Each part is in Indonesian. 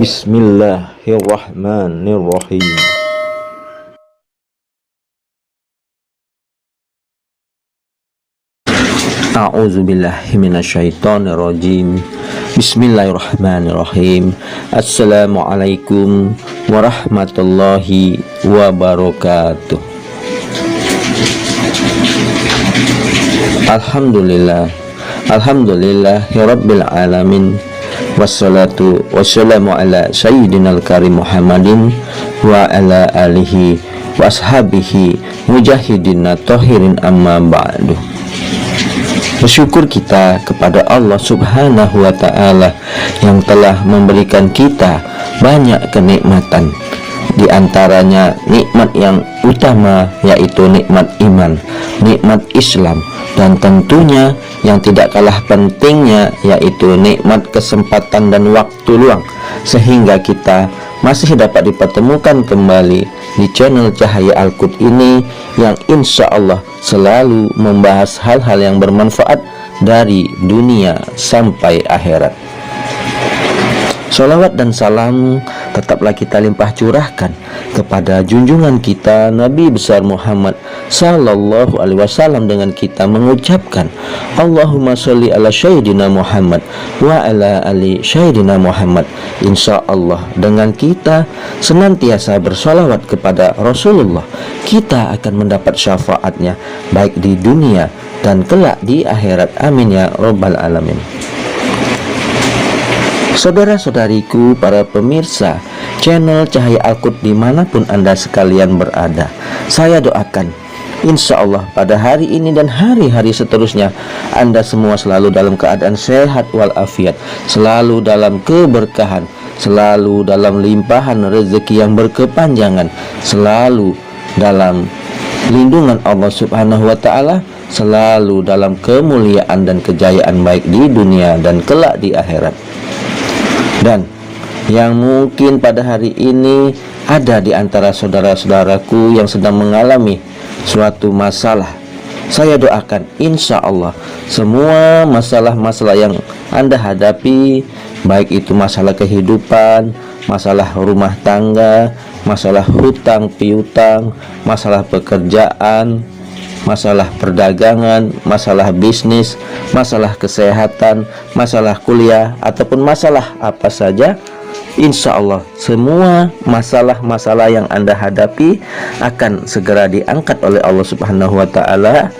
Bismillahirrahmanirrahim. A'udzubillahi minasyaitonirrajim. Bismillahirrahmanirrahim. Assalamualaikum warahmatullahi wabarakatuh. Alhamdulillahirabbil alamin. Wassalatu wassalamu ala sayyidinal karim Muhammadin wa ala alihi wa ashabihi mujahidina tohirin amma ba'du. Bersyukur kita kepada Allah subhanahu wa ta'ala yang telah memberikan kita banyak kenikmatan. Di antaranya nikmat yang utama yaitu nikmat iman, nikmat Islam, dan tentunya yang tidak kalah pentingnya yaitu nikmat kesempatan dan waktu luang, sehingga kita masih dapat dipertemukan kembali di channel Cahaya Al-Qud ini yang insya Allah selalu membahas hal-hal yang bermanfaat dari dunia sampai akhirat. Sholawat dan salam tetaplah kita limpah curahkan kepada junjungan kita Nabi besar Muhammad sallallahu alaihi wasallam dengan kita mengucapkan Allahumma sholli ala sayyidina Muhammad wa ala ali sayyidina Muhammad. Insya Allah dengan kita senantiasa bersolawat kepada Rasulullah, kita akan mendapat syafaatnya baik di dunia dan kelak di akhirat. Amin ya rabbal alamin. Saudara-saudariku, para pemirsa channel Cahaya Al-Qud dimanapun Anda sekalian berada, saya doakan insya Allah pada hari ini dan hari-hari seterusnya Anda semua selalu dalam keadaan sehat walafiat, selalu dalam keberkahan, selalu dalam limpahan rezeki yang berkepanjangan, selalu dalam lindungan Allah subhanahu wa ta'ala, selalu dalam kemuliaan dan kejayaan baik di dunia dan kelak di akhirat. Dan yang mungkin pada hari ini ada di antara saudara-saudaraku yang sedang mengalami suatu masalah, saya doakan insya Allah semua masalah-masalah yang Anda hadapi, baik itu masalah kehidupan, masalah rumah tangga, masalah hutang piutang, masalah pekerjaan, masalah perdagangan, masalah bisnis, masalah kesehatan, masalah kuliah, ataupun masalah apa saja, insya Allah semua masalah-masalah yang Anda hadapi akan segera diangkat oleh Allah subhanahu wa ta'ala,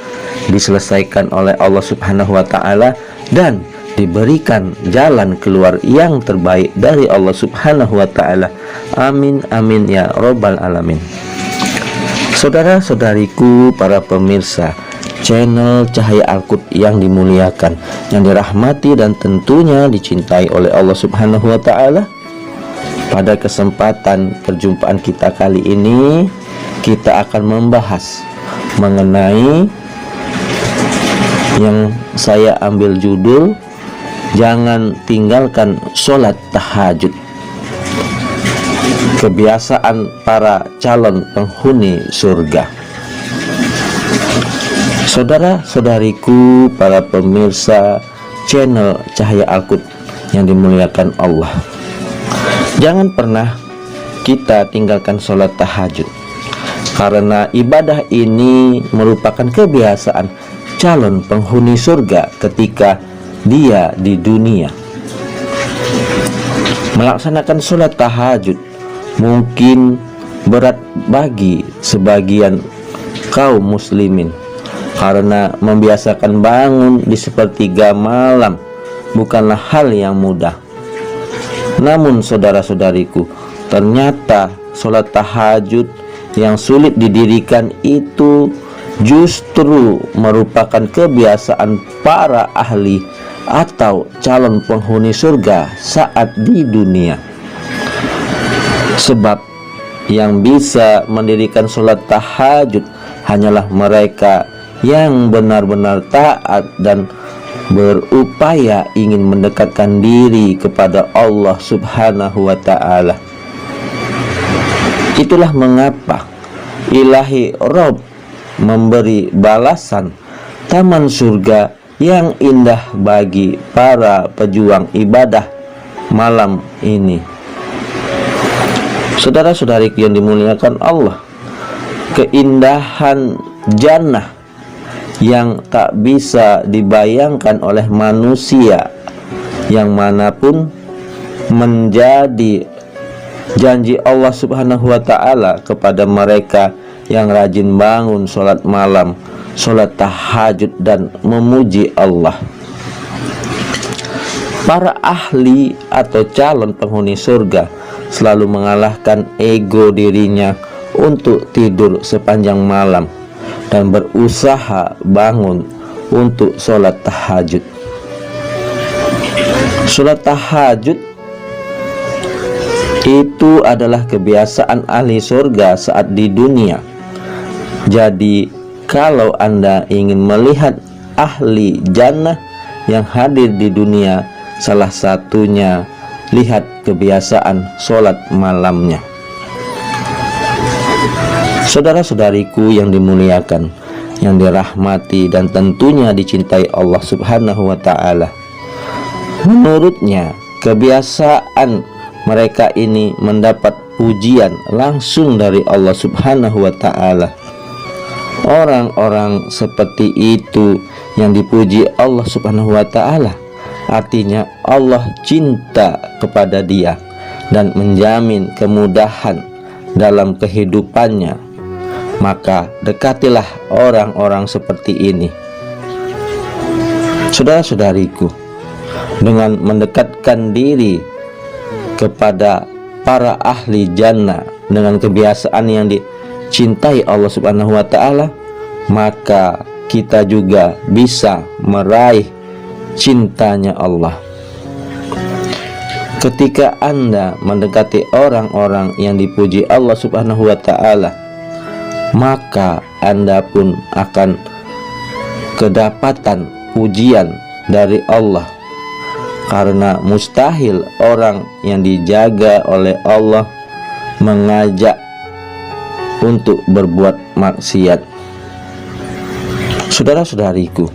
diselesaikan oleh Allah subhanahu wa ta'ala, dan diberikan jalan keluar yang terbaik dari Allah subhanahu wa ta'ala. Amin amin ya rabbal alamin. Saudara-saudariku, para pemirsa channel Cahaya Al-Qud yang dimuliakan, yang dirahmati dan tentunya dicintai oleh Allah subhanahu wa ta'ala, pada kesempatan perjumpaan kita kali ini kita akan membahas mengenai yang saya ambil judul jangan tinggalkan sholat tahajud, kebiasaan para calon penghuni surga. Saudara-saudariku, para pemirsa channel Cahaya Al-Qud yang dimuliakan Allah, jangan pernah kita tinggalkan sholat tahajud, karena ibadah ini merupakan kebiasaan calon penghuni surga ketika dia di dunia. Melaksanakan sholat tahajud mungkin berat bagi sebagian kaum muslimin, karena membiasakan bangun di sepertiga malam bukanlah hal yang mudah. Namun saudara-saudariku, ternyata sholat tahajud yang sulit didirikan itu justru merupakan kebiasaan para ahli atau calon penghuni surga saat di dunia. Sebab yang bisa mendirikan sholat tahajud hanyalah mereka yang benar-benar taat dan berupaya ingin mendekatkan diri kepada Allah subhanahu wa ta'ala. Itulah mengapa Ilahi Rob memberi balasan taman surga yang indah bagi para pejuang ibadah malam ini, Saudara-saudariku yang dimuliakan Allah, keindahan jannah yang tak bisa dibayangkan oleh manusia yang manapun menjadi janji Allah Subhanahu wa ta'ala kepada mereka yang rajin bangun sholat malam, sholat tahajud, dan memuji Allah. Para ahli atau calon penghuni surga selalu mengalahkan ego dirinya untuk tidur sepanjang malam dan berusaha bangun untuk sholat tahajud. Sholat tahajud itu adalah kebiasaan ahli surga saat di dunia. Jadi kalau Anda ingin melihat ahli jannah yang hadir di dunia, salah satunya lihat kebiasaan sholat malamnya. Saudara-saudariku yang dimuliakan, yang dirahmati dan tentunya dicintai Allah Subhanahu wa ta'ala, menurutnya kebiasaan mereka ini mendapat pujian langsung dari Allah Subhanahu wa ta'ala. Orang-orang seperti itu yang dipuji Allah Subhanahu wa ta'ala, artinya Allah cinta kepada dia dan menjamin kemudahan dalam kehidupannya. Maka dekatilah orang-orang seperti ini. Saudara-saudariku, dengan mendekatkan diri kepada para ahli jannah dengan kebiasaan yang dicintai Allah Subhanahu wa ta'ala, maka kita juga bisa meraih cintanya Allah. Ketika Anda mendekati orang-orang yang dipuji Allah Subhanahu wa ta'ala, maka Anda pun akan kedapatan pujian dari Allah. Karena mustahil orang yang dijaga oleh Allah mengajak untuk berbuat maksiat. Saudara-saudariku,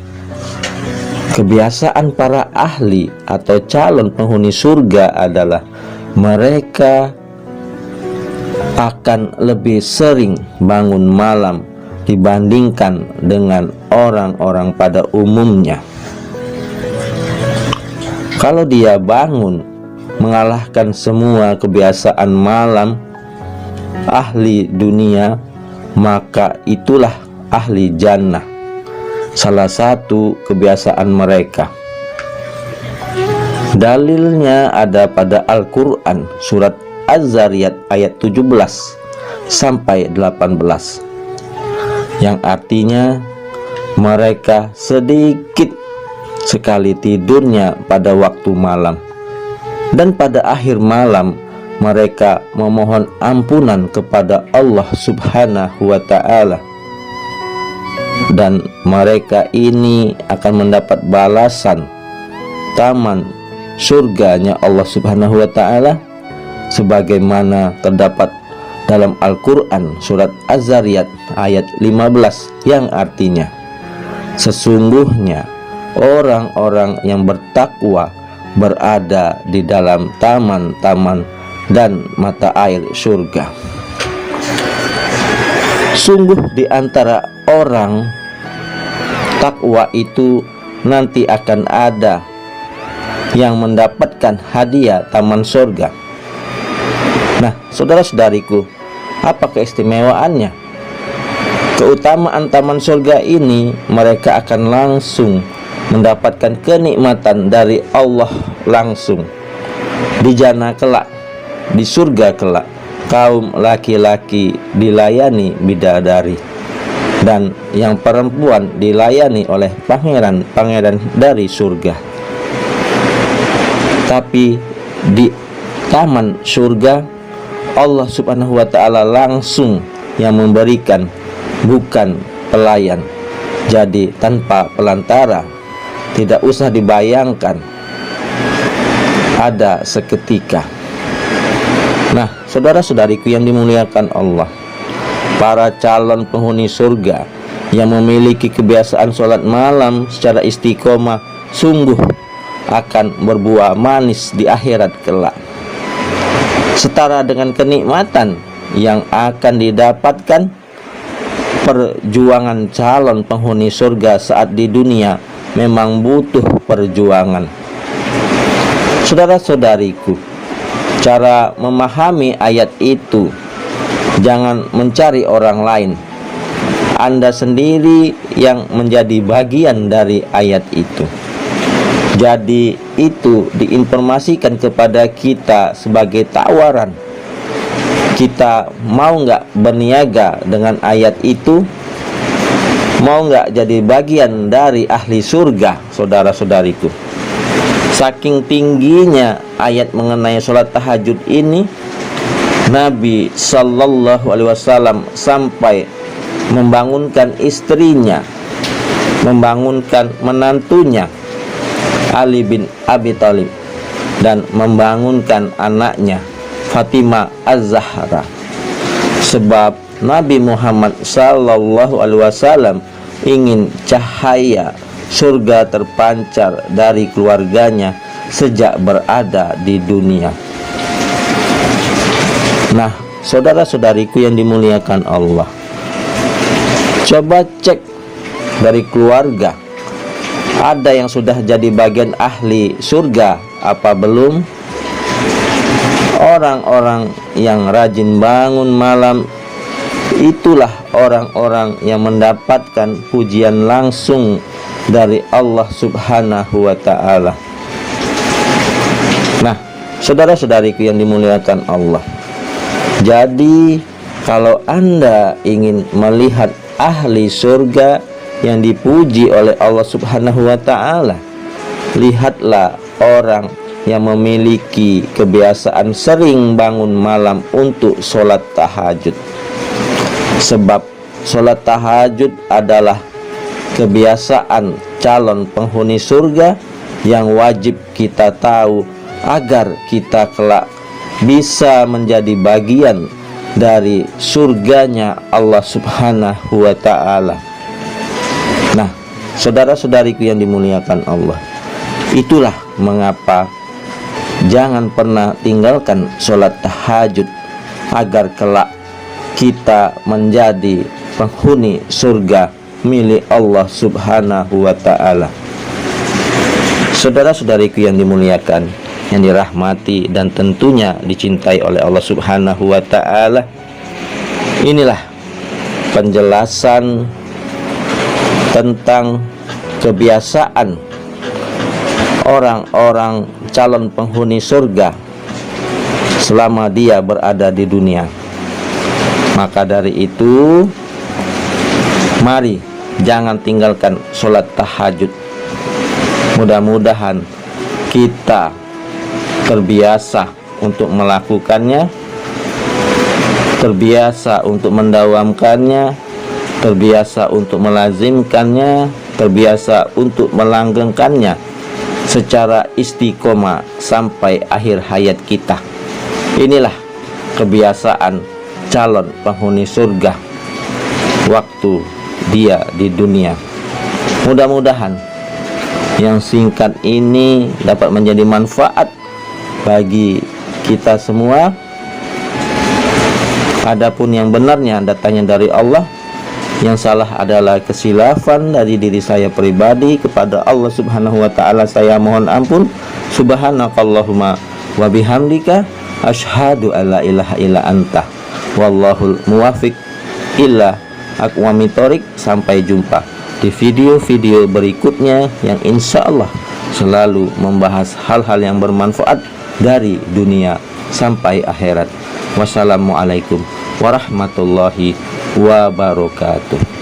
kebiasaan para ahli atau calon penghuni surga adalah mereka akan lebih sering bangun malam dibandingkan dengan orang-orang pada umumnya. Kalau dia bangun mengalahkan semua kebiasaan malam ahli dunia, maka itulah ahli jannah. Salah satu kebiasaan mereka. Dalilnya ada pada Al-Quran surat Az-Zariyat ayat 17 sampai 18, yang artinya mereka sedikit sekali tidurnya pada waktu malam, dan pada akhir malam mereka memohon ampunan kepada Allah Subhanahu wa ta'ala, dan mereka ini akan mendapat balasan taman surganya Allah Subhanahu wa ta'ala, sebagaimana terdapat dalam Al-Quran surat Az-Zariyat ayat 15, yang artinya sesungguhnya orang-orang yang bertakwa berada di dalam taman-taman dan mata air surga. Sungguh di antara orang takwa itu nanti akan ada yang mendapatkan hadiah taman surga. Nah, saudara-saudariku, apa keistimewaannya? Keutamaan taman surga ini, mereka akan langsung mendapatkan kenikmatan dari Allah langsung. Di jannah kelak, di surga kelak, kaum laki-laki dilayani bidadari, dan yang perempuan dilayani oleh pangeran-pangeran dari surga. Tapi di taman surga, Allah Subhanahu wa ta'ala langsung yang memberikan, bukan pelayan. Jadi tanpa pelantara, tidak usah dibayangkan, ada seketika. Nah, saudara-saudariku yang dimuliakan Allah, para calon penghuni surga yang memiliki kebiasaan sholat malam secara istiqomah sungguh akan berbuah manis di akhirat kelak. setara dengan kenikmatan yang akan didapatkan. Perjuangan calon penghuni surga saat di dunia memang butuh perjuangan. Saudara-saudariku, cara memahami ayat itu, jangan mencari orang lain. Anda sendiri yang menjadi bagian dari ayat itu. Jadi itu diinformasikan kepada kita sebagai tawaran. Kita mau nggak berniaga dengan ayat itu? Mau nggak jadi bagian dari ahli surga, saudara-saudariku? Saking tingginya ayat mengenai sholat tahajud ini, Nabi Sallallahu Alaihi Wasallam sampai membangunkan istrinya, membangunkan menantunya Ali bin Abi Thalib, dan membangunkan anaknya Fatimah Az-Zahra. Sebab Nabi Muhammad Sallallahu Alaihi Wasallam ingin cahaya surga terpancar dari keluarganya sejak berada di dunia. Nah, saudara-saudariku yang dimuliakan Allah, coba cek dari keluarga, ada yang sudah jadi bagian ahli surga apa belum? Orang-orang yang rajin bangun malam, itulah orang-orang yang mendapatkan pujian langsung dari Allah Subhanahu wa ta'ala. Nah, saudara-saudariku yang dimuliakan Allah, jadi kalau Anda ingin melihat ahli surga yang dipuji oleh Allah Subhanahu wa ta'ala, lihatlah orang yang memiliki kebiasaan sering bangun malam untuk sholat tahajud. Sebab sholat tahajud adalah kebiasaan calon penghuni surga yang wajib kita tahu agar kita kelak bisa menjadi bagian dari surganya Allah Subhanahu wa ta'ala. Nah, saudara-saudariku yang dimuliakan Allah, itulah mengapa jangan pernah tinggalkan sholat tahajud agar kelak kita menjadi penghuni surga milik Allah Subhanahu wa ta'ala. Saudara-saudariku yang dimuliakan, yang dirahmati dan tentunya dicintai oleh Allah Subhanahu wa ta'ala, inilah penjelasan tentang kebiasaan orang-orang calon penghuni surga selama dia berada di dunia. Maka dari itu, mari jangan tinggalkan sholat tahajud. Mudah-mudahan kita terbiasa untuk melakukannya, terbiasa untuk mendawamkannya, terbiasa untuk melazimkannya, terbiasa untuk melanggengkannya secara istiqomah sampai akhir hayat kita. Inilah kebiasaan calon penghuni surga waktu dia di dunia. Mudah-mudahan yang singkat ini dapat menjadi manfaat bagi kita semua. Adapun yang benarnya datangnya dari Allah, yang salah adalah kesilafan dari diri saya pribadi. Kepada Allah Subhanahu wa ta'ala saya mohon ampun. Subhanakallahumma wa bihamdika asyhadu alla ilaha illa anta wallahul muwafiq illa aqwamit thoriq. Sampai jumpa di video-video berikutnya yang insya Allah selalu membahas hal-hal yang bermanfaat dari dunia sampai akhirat. Wassalamualaikum warahmatullahi wabarakatuh.